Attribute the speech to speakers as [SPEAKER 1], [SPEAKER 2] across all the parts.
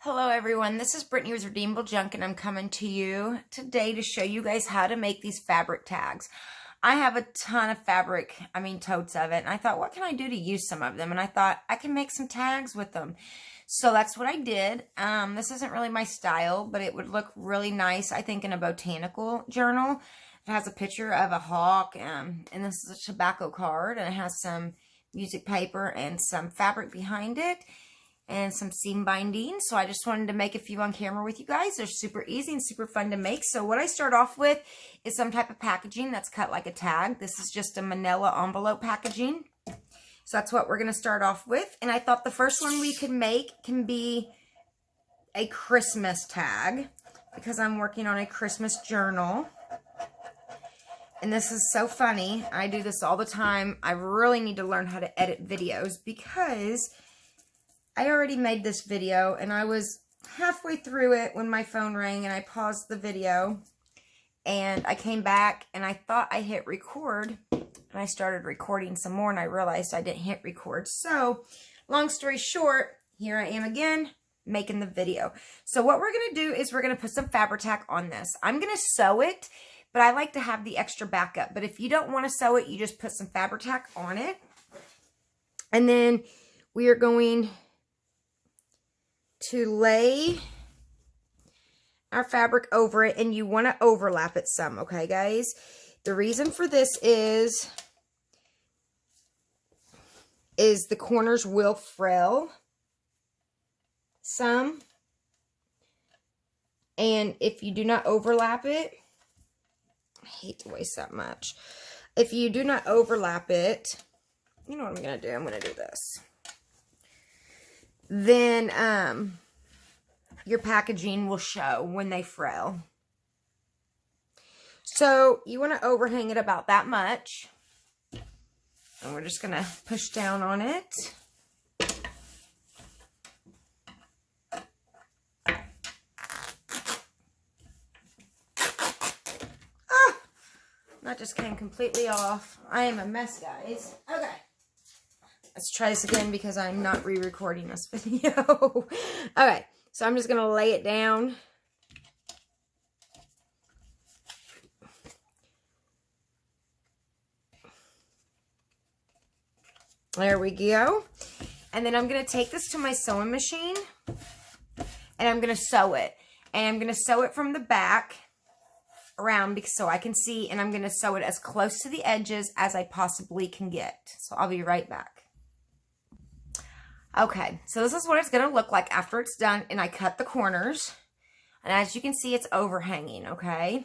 [SPEAKER 1] Hello everyone, this is Brittany with Redeemable Junk and I'm coming to you today to show you guys how to make these fabric tags. I have a ton of fabric, totes of it, and I thought, what can I do to use some of them? And I thought, I can make some tags with them. So that's what I did. This isn't really my style, but it would look really nice, I think, in a botanical journal. It has a picture of a hawk, and this is a tobacco card, and it has some music paper and some fabric behind it. And some seam binding. So I just wanted to make a few on camera with you guys. They're super easy and super fun to make. So what I start off with is some type of packaging that's cut like a tag. This is just a manila envelope packaging. So that's what we're going to start off with. And I thought the first one we could make can be a Christmas tag, because I'm working on a Christmas journal. And this is so funny. I do this all the time. I really need to learn how to edit videos, because I already made this video and I was halfway through it when my phone rang and I paused the video and I came back and I thought I hit record and I started recording some more and I realized I didn't hit record. So long story short, here I am again making the video. So what we're going to do is we're going to put some fabric tack on this. I'm going to sew it, but I like to have the extra backup. But if you don't want to sew it, you just put some fabric tack on it. And then we are going to lay our fabric over it, and you want to overlap it some, okay guys? The reason for this is the corners will frill some, and if you do not overlap it, I hate to waste that much. If you do not overlap it, you know what I'm going to do? I'm going to do this. Then your packaging will show when they frill. So you want to overhang it about that much. And we're just going to push down on it. Ah! That just came completely off. I am a mess, guys. Okay. Let's try this again because I'm not re-recording this video. Okay, so I'm just going to lay it down. There we go. And then I'm going to take this to my sewing machine and I'm going to sew it. And I'm going to sew it from the back around so I can see, and I'm going to sew it as close to the edges as I possibly can get. So I'll be right back. Okay, so this is what it's going to look like after it's done, and I cut the corners, and as you can see, it's overhanging, okay?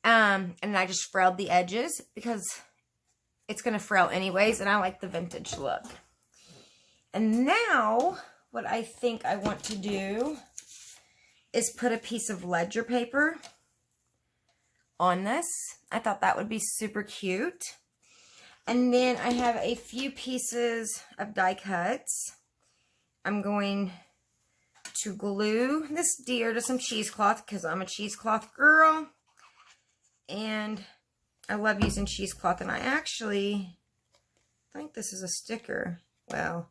[SPEAKER 1] And I just frilled the edges because it's going to frill anyways, and I like the vintage look. And now, what I think I want to do is put a piece of ledger paper on this. I thought that would be super cute. And then I have a few pieces of die cuts. I'm going to glue this deer to some cheesecloth because I'm a cheesecloth girl. And I love using cheesecloth. And I actually think this is a sticker. Well,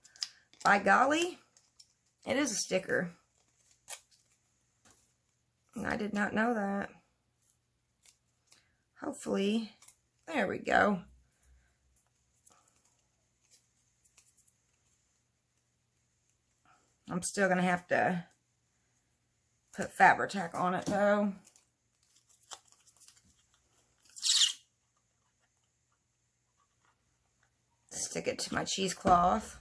[SPEAKER 1] by golly, it is a sticker. And I did not know that. Hopefully, there we go. I'm still going to have to put fabric tack on it, though. Stick it to my cheesecloth.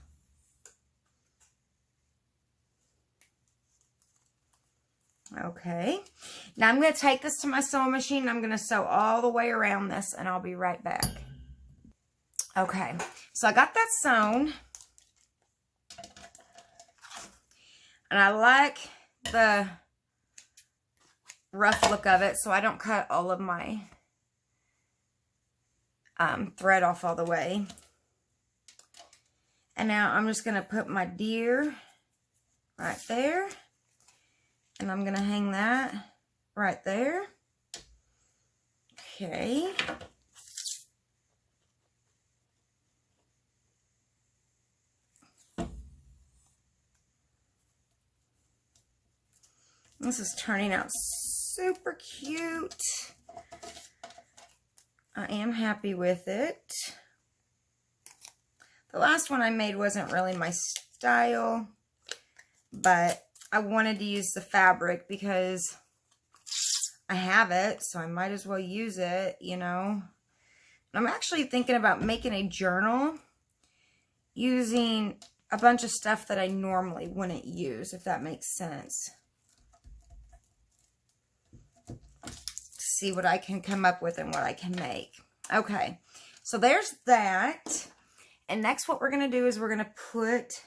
[SPEAKER 1] Okay. Now I'm going to take this to my sewing machine. And I'm going to sew all the way around this, and I'll be right back. Okay. So I got that sewn. And I like the rough look of it, so I don't cut all of my thread off all the way. And now I'm just going to put my deer right there. And I'm going to hang that right there. Okay. This is turning out super cute. I am happy with it. The last one I made wasn't really my style, but I wanted to use the fabric because I have it, so I might as well use it, you know. I'm actually thinking about making a journal using a bunch of stuff that I normally wouldn't use, if that makes sense. See what I can come up with and what I can make. Okay, so there's that. And next what we're going to do is we're going to put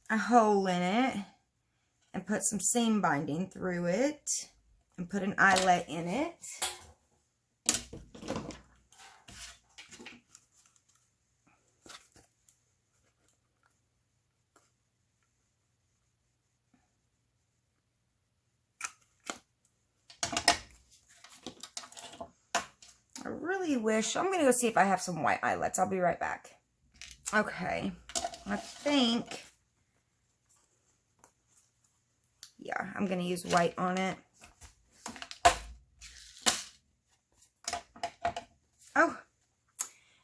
[SPEAKER 1] a hole in it and put some seam binding through it and put an eyelet in it. I really wish, I'm going to go see if I have some white eyelets. I'll be right back. Okay, I think, yeah, I'm going to use white on it. Oh,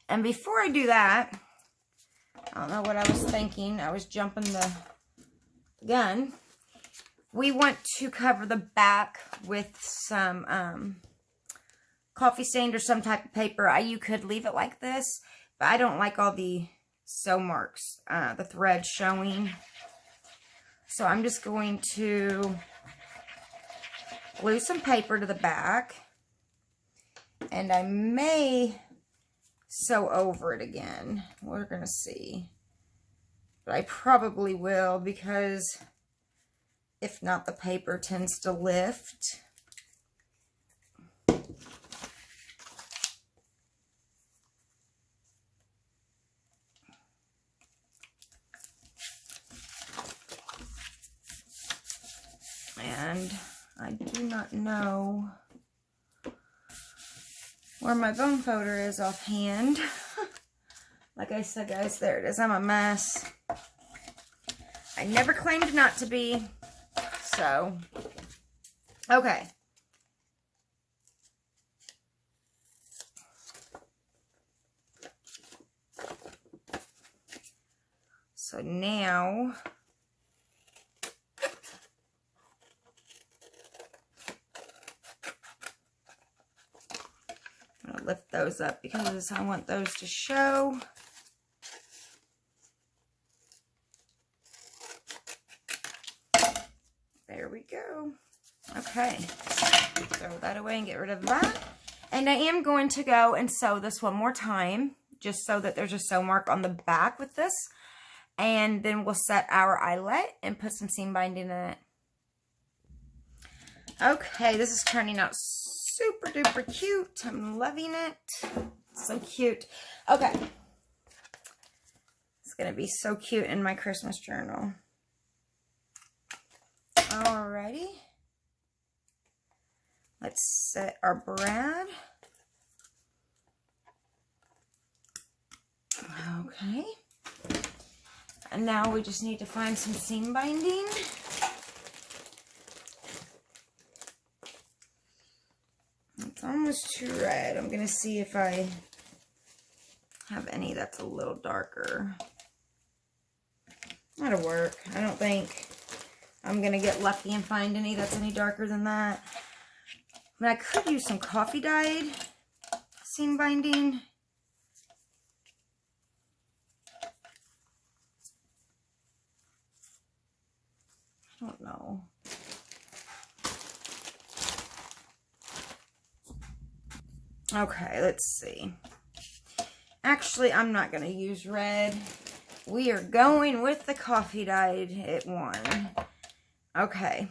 [SPEAKER 1] and before I do that, I don't know what I was thinking. I was jumping the gun. We want to cover the back with some coffee stain or some type of paper. You could leave it like this, but I don't like all the sew marks, the thread showing. So I'm just going to glue some paper to the back, and I may sew over it again. We're going to see. But I probably will, because if not, the paper tends to lift. And I do not know where my bone folder is offhand. Like I said, guys, there it is. I'm a mess. I never claimed not to be. So, okay. So now, I'm going to lift those up because I want those to show. There we go. Okay, throw that away and get rid of that. And I am going to go and sew this one more time, just so that there's a sew mark on the back with this. And then we'll set our eyelet and put some seam binding in it. Okay, this is turning out super duper cute. I'm loving it. So cute. Okay. It's going to be so cute in my Christmas journal. Alrighty. Let's set our brad. Okay. And now we just need to find some seam binding. It's almost too red. I'm going to see if I have any that's a little darker. That'll work. I don't think I'm going to get lucky and find any that's any darker than that. But I could use some coffee dyed seam binding. I don't know. Okay, let's see. Actually, I'm not going to use red. We are going with the coffee dyed one. Okay.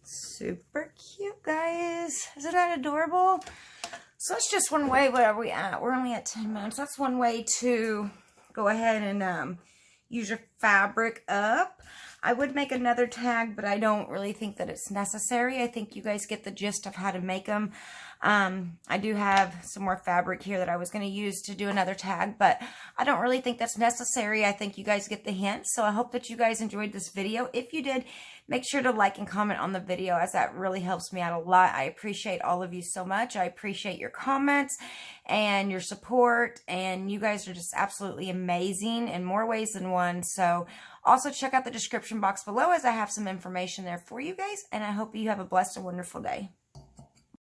[SPEAKER 1] Super cute, guys. Isn't that adorable? So that's just one way. What are we at? We're only at 10 minutes. That's one way to go ahead and use your fabric up. I would make another tag, but I don't really think that it's necessary. I think you guys get the gist of how to make them. I do have some more fabric here that I was going to use to do another tag, but I don't really think that's necessary. I think you guys get the hint. So I hope that you guys enjoyed this video. If you did, make sure to like and comment on the video, as that really helps me out a lot. I appreciate all of you so much. I appreciate your comments and your support, and you guys are just absolutely amazing in more ways than one. So also check out the description box below, as I have some information there for you guys, and I hope you have a blessed and wonderful day.